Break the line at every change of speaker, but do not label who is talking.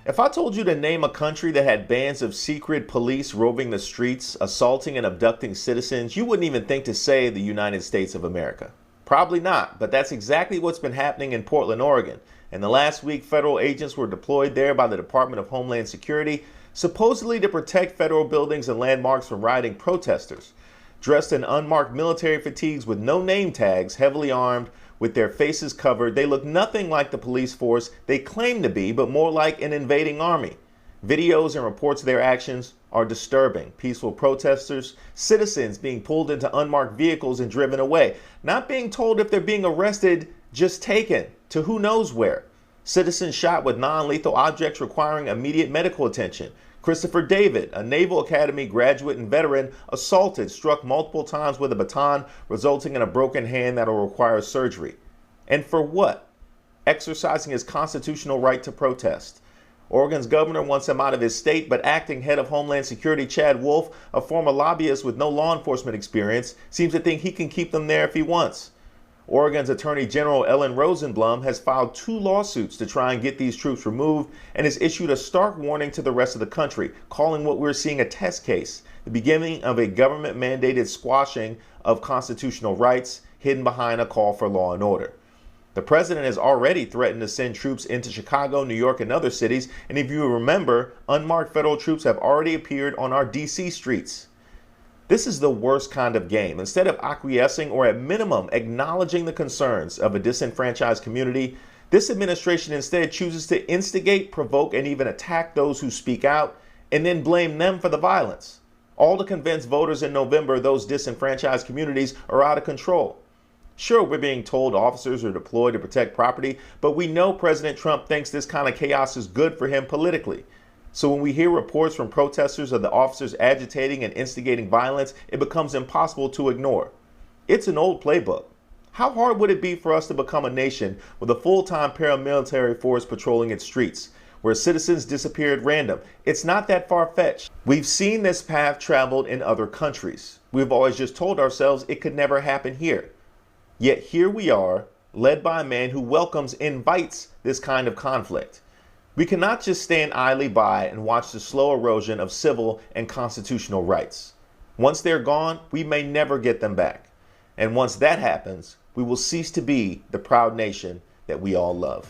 If I told you to name a country that had bands of secret police roving the streets, assaulting and abducting citizens, you wouldn't even think to say the United States of America. Probably not, but that's exactly what's been happening in Portland, Oregon. In the last week, federal agents were deployed there by the Department of Homeland Security, supposedly to protect federal buildings and landmarks from rioting protesters. Dressed in unmarked military fatigues with no name tags, heavily armed, with their faces covered, they look nothing like the police force they claim to be, but more like an invading army. Videos and reports of their actions are disturbing. Peaceful protesters, citizens being pulled into unmarked vehicles and driven away, not being told if they're being arrested, just taken to who knows where. Citizens shot with non-lethal objects requiring immediate medical attention. Christopher David, a Naval Academy graduate and veteran, assaulted, struck multiple times with a baton, resulting in a broken hand that will require surgery. And for what? Exercising his constitutional right to protest. Oregon's governor wants him out of his state, but acting head of Homeland Security Chad Wolf, a former lobbyist with no law enforcement experience, seems to think he can keep them there if he wants. Oregon's Attorney General Ellen Rosenblum has filed 2 lawsuits to try and get these troops removed and has issued a stark warning to the rest of the country, calling what we're seeing a test case, the beginning of a government-mandated squashing of constitutional rights hidden behind a call for law and order. The president has already threatened to send troops into Chicago, New York, and other cities, and if you remember, unmarked federal troops have already appeared on our D.C. streets. This is the worst kind of game. Instead of acquiescing or at minimum acknowledging the concerns of a disenfranchised community, this administration instead chooses to instigate, provoke, and even attack those who speak out and then blame them for the violence. All to convince voters in November those disenfranchised communities are out of control. Sure, we're being told officers are deployed to protect property, but we know President Trump thinks this kind of chaos is good for him politically. So when we hear reports from protesters of the officers agitating and instigating violence, it becomes impossible to ignore. It's an old playbook. How hard would it be for us to become a nation with a full-time paramilitary force patrolling its streets, where citizens disappear at random? It's not that far-fetched. We've seen this path traveled in other countries. We've always just told ourselves it could never happen here. Yet here we are, led by a man who invites this kind of conflict. We cannot just stand idly by and watch the slow erosion of civil and constitutional rights. Once they're gone, we may never get them back. And once that happens, we will cease to be the proud nation that we all love.